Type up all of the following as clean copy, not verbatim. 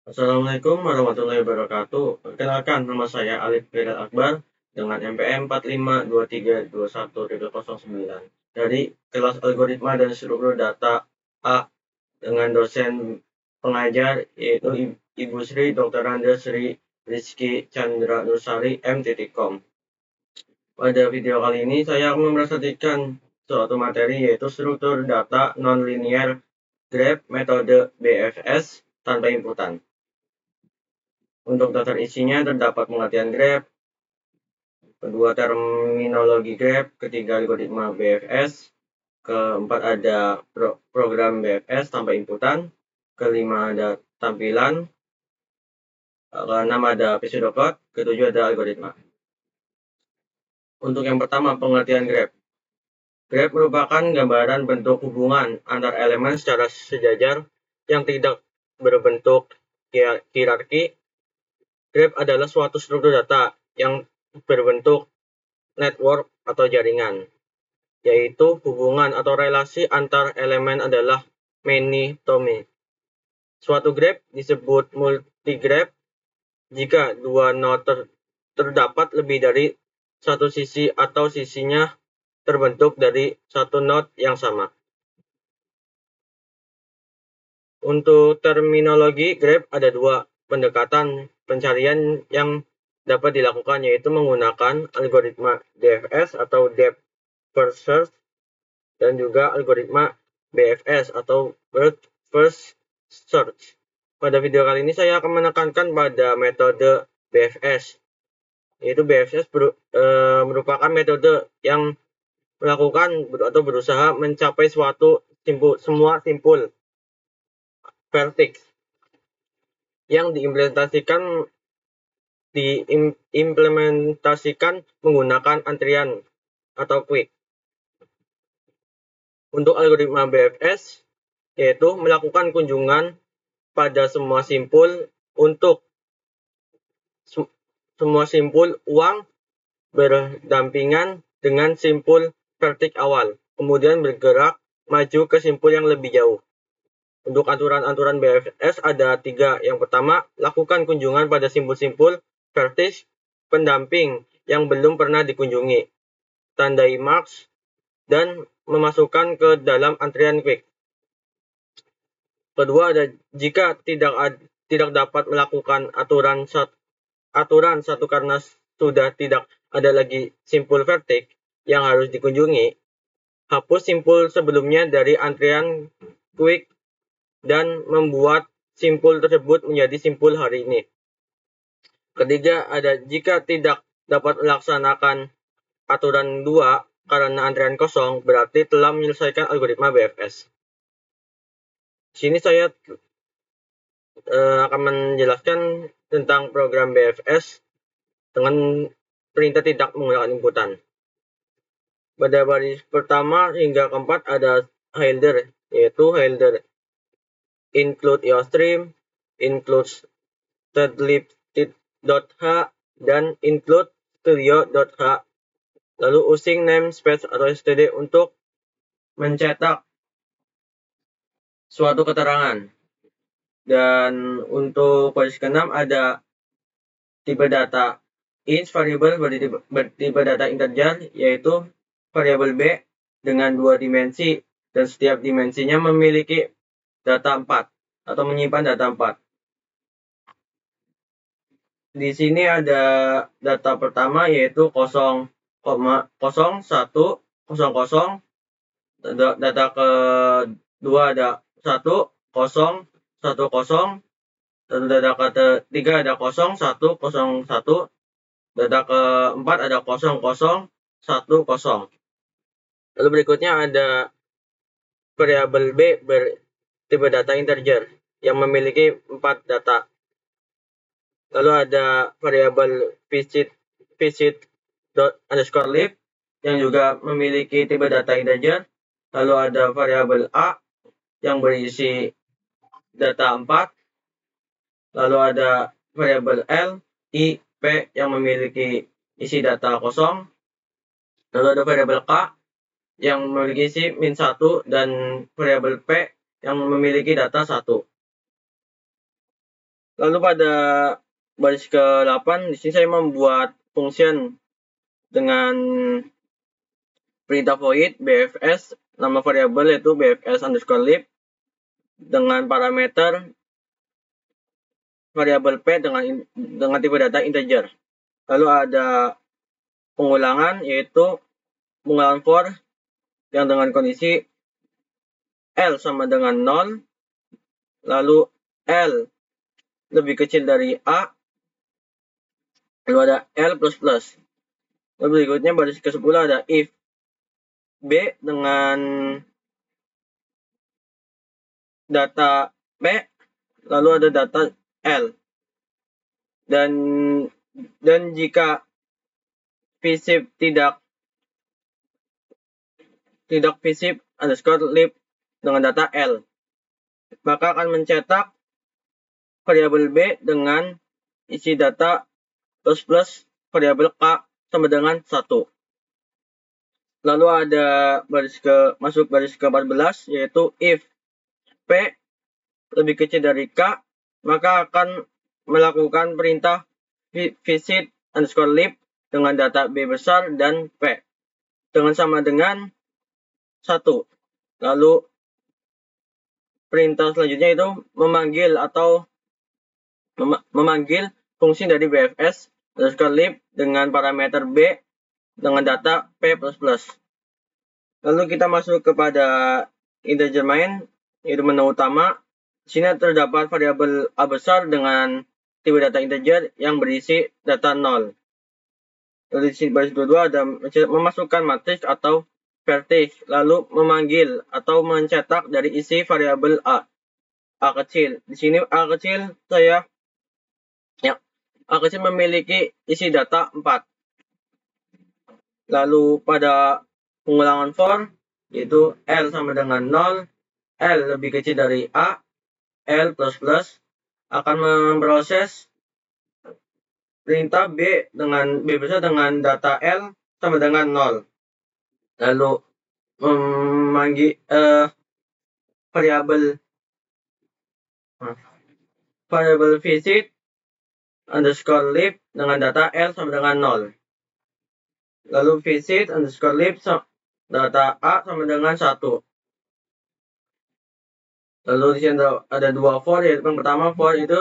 Assalamualaikum warahmatullahi wabarakatuh. Perkenalkan, nama saya Alif Firdaus Akbar dengan NPM 452321.09 dari kelas algoritma dan struktur data A dengan dosen pengajar yaitu Ibu Sri Dr. Randa Sri Rizky Chandra Nursari M.Com. Pada video kali ini saya akan mempresentasikan suatu materi yaitu struktur data nonlinear graph metode BFS tanpa inputan. Untuk daftar isinya terdapat pengertian graph, kedua terminologi graph, ketiga algoritma BFS, keempat ada program BFS tanpa inputan, kelima ada tampilan, keenam ada pseudocode, ketujuh ada algoritma. Untuk yang pertama, pengertian graph. Graph merupakan gambaran bentuk hubungan antar elemen secara sejajar yang tidak berbentuk hierarki. Graph adalah suatu struktur data yang berbentuk network atau jaringan, yaitu hubungan atau relasi antar elemen adalah many-to-many. Suatu graph disebut multigraph jika dua node terdapat lebih dari satu sisi atau sisinya terbentuk dari satu node yang sama. Untuk terminologi graph ada dua pendekatan pencarian yang dapat dilakukan, yaitu menggunakan algoritma DFS atau Depth First Search dan juga algoritma BFS atau Breadth First Search. Pada video kali ini saya akan menekankan pada metode BFS, yaitu BFS merupakan metode yang melakukan atau berusaha mencapai semua simpul vertex yang diimplementasikan menggunakan antrian atau quick. Untuk algoritma BFS yaitu melakukan kunjungan pada semua simpul untuk semua simpul uang berdampingan dengan simpul vertex awal, kemudian bergerak maju ke simpul yang lebih jauh. Untuk aturan-aturan BFS ada 3. Yang pertama, lakukan kunjungan pada simpul-simpul vertex pendamping yang belum pernah dikunjungi, tandai marks, dan memasukkan ke dalam antrian quick. Kedua, ada jika tidak dapat melakukan aturan satu karena sudah tidak ada lagi simpul vertex yang harus dikunjungi, hapus simpul sebelumnya dari antrian quick dan membuat simpul tersebut menjadi simpul hari ini. Ketiga, ada jika tidak dapat melaksanakan aturan 2 karena antrian kosong, berarti telah menyelesaikan algoritma BFS. Di sini saya akan menjelaskan tentang program BFS dengan perintah tidak menggunakan inputan. Pada baris pertama hingga keempat ada header, yaitu header include your stream, includes stdlib.h, dan include studio.h. Lalu using namespace atau std untuk mencetak suatu keterangan. Dan untuk baris ke-6 ada tipe data int variable bertipe data integer, yaitu variabel b dengan 2 dimensi dan setiap dimensinya memiliki data 4 atau menyimpan data 4. Di sini ada data pertama yaitu 0,0100. Data kedua ada 1010. Data ketiga ada 0101. Data keempat ada 0010. Lalu berikutnya ada variabel b bertipe data integer yang memiliki 4 data. Lalu ada variabel visit_lib yang juga memiliki tipe data integer. Lalu ada variabel a yang berisi data 4. Lalu ada variabel l, i, p yang memiliki isi data kosong. Lalu ada variabel k yang memiliki isi -1 dan variabel p yang memiliki data 1. Lalu pada baris ke-8 di sini saya membuat function dengan perintah void bfs, nama variabel yaitu bfs_lib dengan parameter variabel p dengan tipe data integer. Lalu ada pengulangan yaitu pengulangan for yang dengan kondisi L sama dengan 0, lalu L lebih kecil dari A, lalu ada L++. Lalu berikutnya baris ke-10 ada if B dengan data P, lalu ada data L. Dan jika visip tidak visip underscore lib dengan data L, maka akan mencetak variabel B dengan isi data plus variabel K sama dengan 1. Lalu ada masuk baris ke-14 yaitu if P lebih kecil dari K, maka akan melakukan perintah visit underscore lib dengan data B besar dan P dengan sama dengan 1. Lalu perintah selanjutnya itu memanggil fungsi dari bfs underscore lib dengan parameter B dengan data P++. Lalu kita masuk kepada integer main, yaitu menu utama. Di sini terdapat variabel A besar dengan tipe data integer yang berisi data 0. Lalu di sini baris kedua ada memasukkan matriks atau vertex, lalu memanggil atau mencetak dari isi variabel A kecil. Di sini A kecil A kecil memiliki isi data 4. Lalu pada pengulangan for yaitu L sama dengan 0, L lebih kecil dari A, L++ akan memproses perintah B besar dengan data L sama dengan 0. Lalu memanggil variabel visit underscore lib dengan data L sama dengan 0. Lalu visit underscore lib data A sama dengan 1. Lalu di sini ada dua for, yaitu yang pertama for itu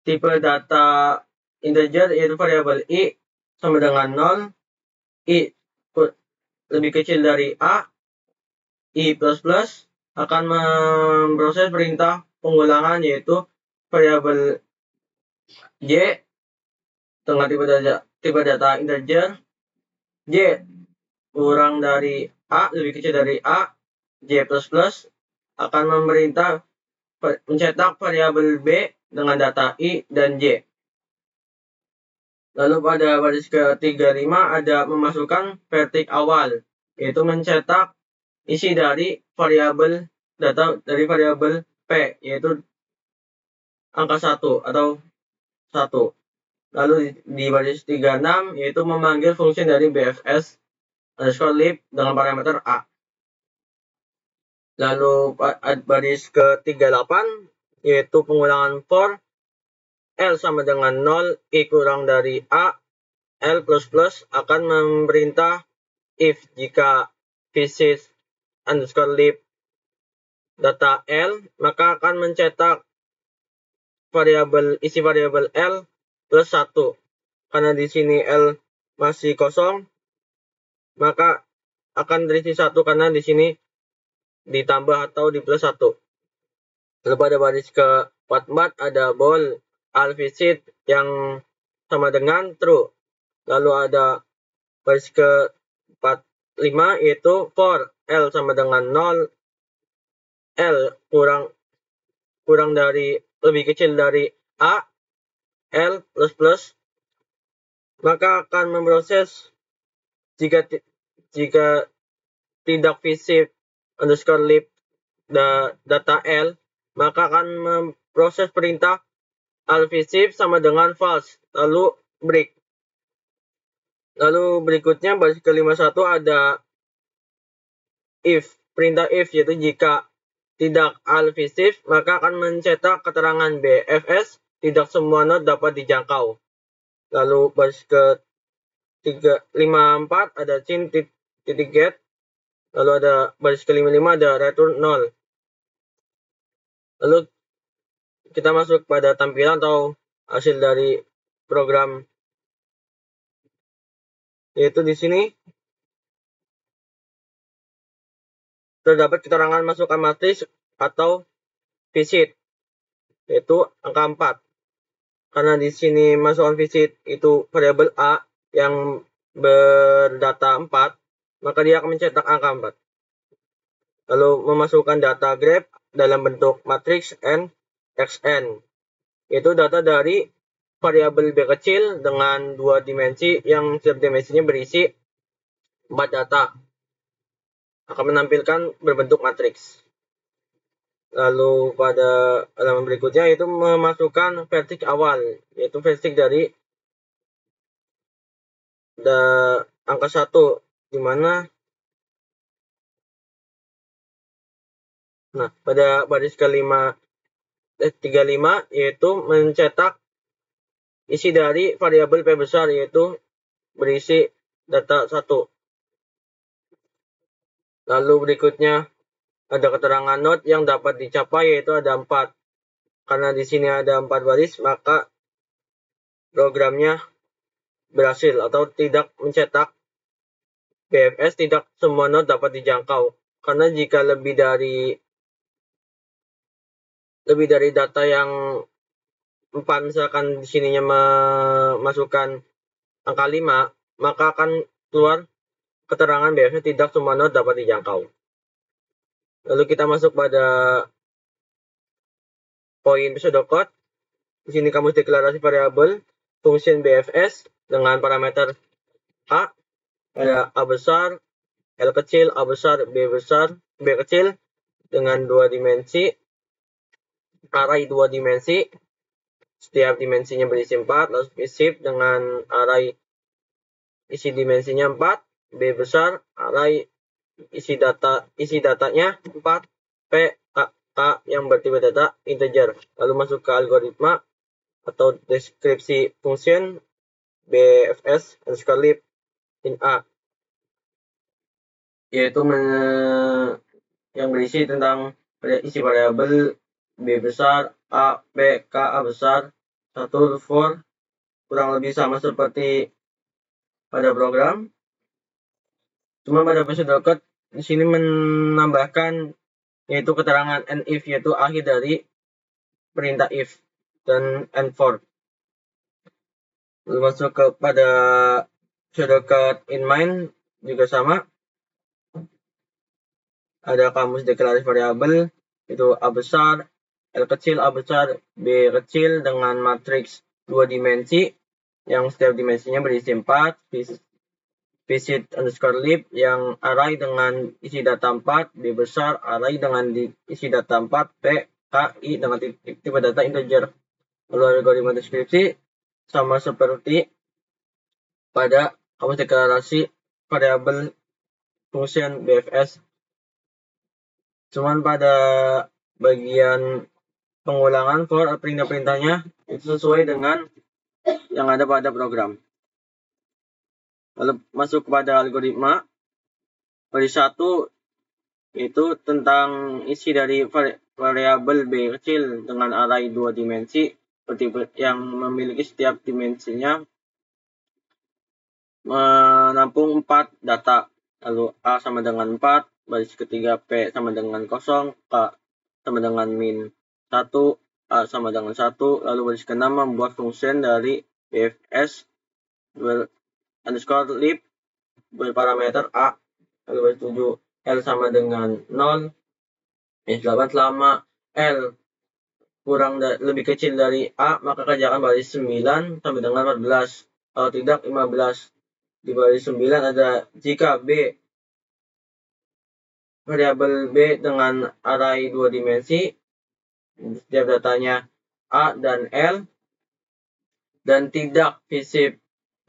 tipe data integer yaitu variabel I sama dengan 0, I lebih kecil dari A, I++ akan memproses perintah pengulangan yaitu variabel Y dengan tipe data integer Y kurang dari A, lebih kecil dari A, Y++ akan mencetak variabel B dengan data I dan Y. Lalu pada baris ke-35 ada memasukkan vertex awal, yaitu mencetak isi dari data dari variabel P, yaitu angka 1 atau 1. Lalu di baris 36 yaitu memanggil fungsi dari bfs underscore lib dengan parameter A. Lalu baris ke-38 yaitu pengulangan for L sama dengan 0, I kurang dari A, L++ akan memerintah if jika visit underscore lib data L, maka akan mencetak isi variabel L plus 1. Karena di sini L masih kosong, maka akan terisi 1 karena di sini ditambah atau di plus 1. Lalu pada baris ke-44 ada bool al visit yang sama dengan true. Lalu ada baris ke-45 yaitu for L sama dengan 0, L kurang dari lebih kecil dari A, L++, maka akan memproses jika tidak visit underscore lib data L, maka akan memproses perintah alvisip sama dengan false, lalu break. Lalu berikutnya baris ke-51 ada perintah if, yaitu jika tidak al-visif, maka akan mencetak keterangan BFS, tidak semua not dapat dijangkau. Lalu baris ke 54 ada cin titik get, lalu ada baris ke 55 ada return 0. Lalu kita masuk pada tampilan atau hasil dari program, yaitu di sini terdapat keterangan masukkan matriks atau visit, yaitu angka 4. Karena di sini masukkan visit itu variabel A yang berdata 4, maka dia akan mencetak angka 4. Lalu memasukkan data graph dalam bentuk matriks n xn, yaitu data dari variabel B kecil dengan 2 dimensi yang setiap dimensinya berisi 4 data, akan menampilkan berbentuk matriks. Lalu pada halaman berikutnya itu memasukkan vertik awal, yaitu vertik dari angka 1, di mana pada baris ke 35 yaitu mencetak isi dari variabel P besar, yaitu berisi data 1. Lalu berikutnya ada keterangan not yang dapat dicapai, yaitu ada 4. Karena di sini ada 4 baris, maka programnya berhasil atau tidak mencetak BFS, tidak semua not dapat dijangkau. Karena jika lebih dari data yang 4, misalkan di sininya memasukkan angka 5, maka akan keluar keterangan BFS tidak semua not dapat dijangkau. Lalu kita masuk pada poin pseudocode. Di sini kamus deklarasi variabel function BFS dengan parameter A, ada A besar, L kecil, A besar, B kecil dengan 2 dimensi, array 2 dimensi, setiap dimensinya berisi 4, lalu visif dengan array isi dimensinya 4, B besar, array isi datanya 4, P K yang bertipe data integer. Lalu masuk ke algoritma atau deskripsi function BFS _lib in A, yaitu yang berisi tentang isi variabel B besar, A, B, K, A besar, 1 for, kurang lebih sama seperti pada program. Cuma pada pseudocode di sini menambahkan yaitu keterangan and if, yaitu akhir dari perintah if, dan and for. Lalu masuk kepada pseudocode in main juga sama. Ada kamus deklarasi variabel, itu A besar, L kecil, A besar, B kecil dengan matriks 2 dimensi yang setiap dimensinya berisi 4, visit _lib yang array dengan isi data 4, B besar, array dengan isi data 4, P, K, I dengan tipe data integer. Lalu algoritma deskripsi sama seperti pada kamus deklarasi variabel function BFS. Cuman pada bagian pengulangan for perintah-perintahnya itu sesuai dengan yang ada pada program. Lalu masuk kepada algoritma. Baris 1 itu tentang isi dari variabel B kecil dengan array 2 dimensi yang memiliki setiap dimensinya menampung 4 data. Lalu A sama dengan 4, baris ketiga P sama dengan 0, K sama dengan min 1, A sama dengan 1, lalu baris ke-6 membuat function dari BFS _lib berparameter A, lalu baris 7 L sama dengan 0, baris 8 selama L lebih kecil dari A, maka kerjakan baris 9 sampai dengan 14, kalau tidak 15. Di baris 9 ada jika variabel B dengan array 2 dimensi, setiap datanya A dan L, dan tidak visif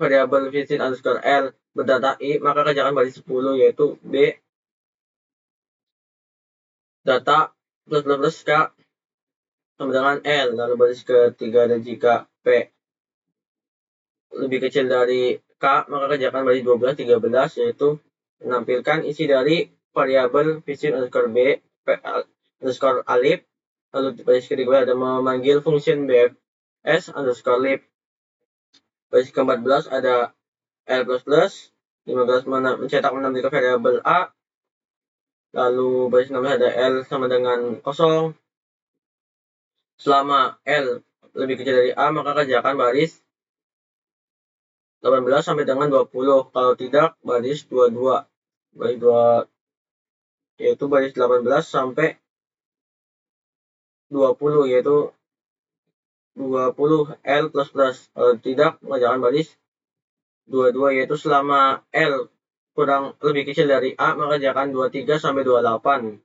variabel visit _L berdata I, maka kerjakan baris 10, yaitu B data plus K sama dengan L, lalu baris ketiga dan jika P lebih kecil dari K, maka kerjakan baris 12, 13, yaitu menampilkan isi dari variabel visit underscore B, P underscore alif, lalu baris kedua ada memanggil function bfs underscore lib. Baris ke-14 ada L++, 15 mencetak menampilkan variabel A, lalu baris 16 ada L sama dengan 0. Selama L lebih kecil dari A, maka kerjakan baris 18 sampai dengan 20. Kalau tidak, baris 22. Baris 2 yaitu baris 18 sampai 20, yaitu 20 L++. Kalau tidak, kerjakan baris 22, yaitu selama L kurang lebih kecil dari A, maka kerjakan 23 sampai 28.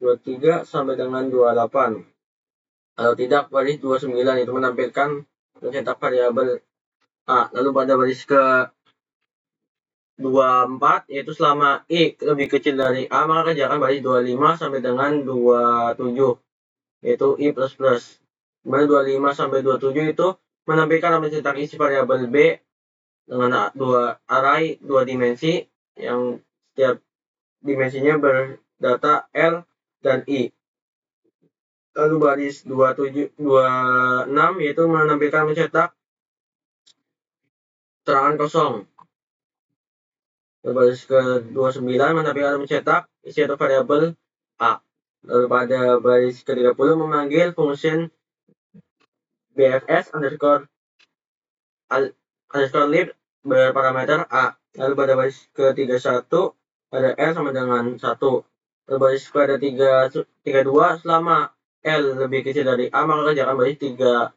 23 sampai dengan 28. Kalau tidak, baris 29 itu menampilkan mencetak variabel A. Lalu pada baris ke 24 yaitu selama I lebih kecil dari A, maka kerjakan baris 25 sampai dengan 27, yaitu I++. Dimana 25 sampai 27 itu menampilkan mencetak isi variabel B dengan dua array, dua dimensi, yang setiap dimensinya berdata L dan I. Lalu baris 26 yaitu menampilkan mencetak terangan kosong. Lalu baris ke-29 menampilkan mencetak isi atau variabel A. Lalu pada baris ke-30 memanggil function bfs underscore lib berparameter A. Lalu pada baris ke-31 ada L sama dengan 1. Lalu baris pada 32 selama L lebih kecil dari A, maka kerjakan baris 3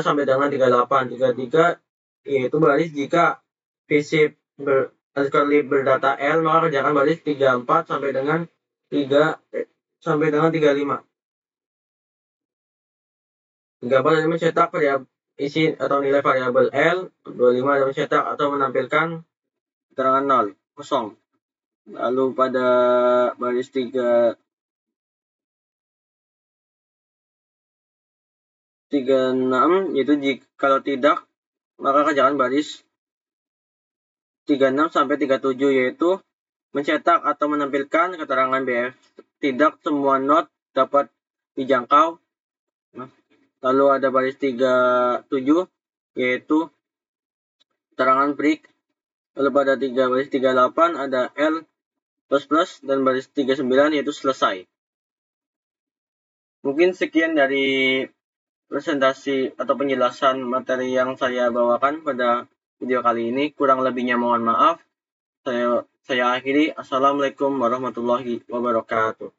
sampai dengan 38. 33 yaitu baris jika visit underscore lib berdata L, maka kerjakan baris 34 sampai dengan 35. 34 adalah mencetak variabel isi atau nilai variabel L. 25 adalah mencetak atau menampilkan keterangan 0, kosong. Lalu pada baris 36 yaitu kalau tidak, maka kerjakan baris 36 sampai 37, yaitu mencetak atau menampilkan keterangan BF. Tidak semua node dapat dijangkau. Lalu ada baris 37 yaitu keterangan break. Lalu pada baris 38 ada L++ dan baris 39 yaitu selesai. Mungkin sekian dari presentasi atau penjelasan materi yang saya bawakan pada video kali ini. Kurang lebihnya mohon maaf. Saya akhiri. Assalamualaikum warahmatullahi wabarakatuh.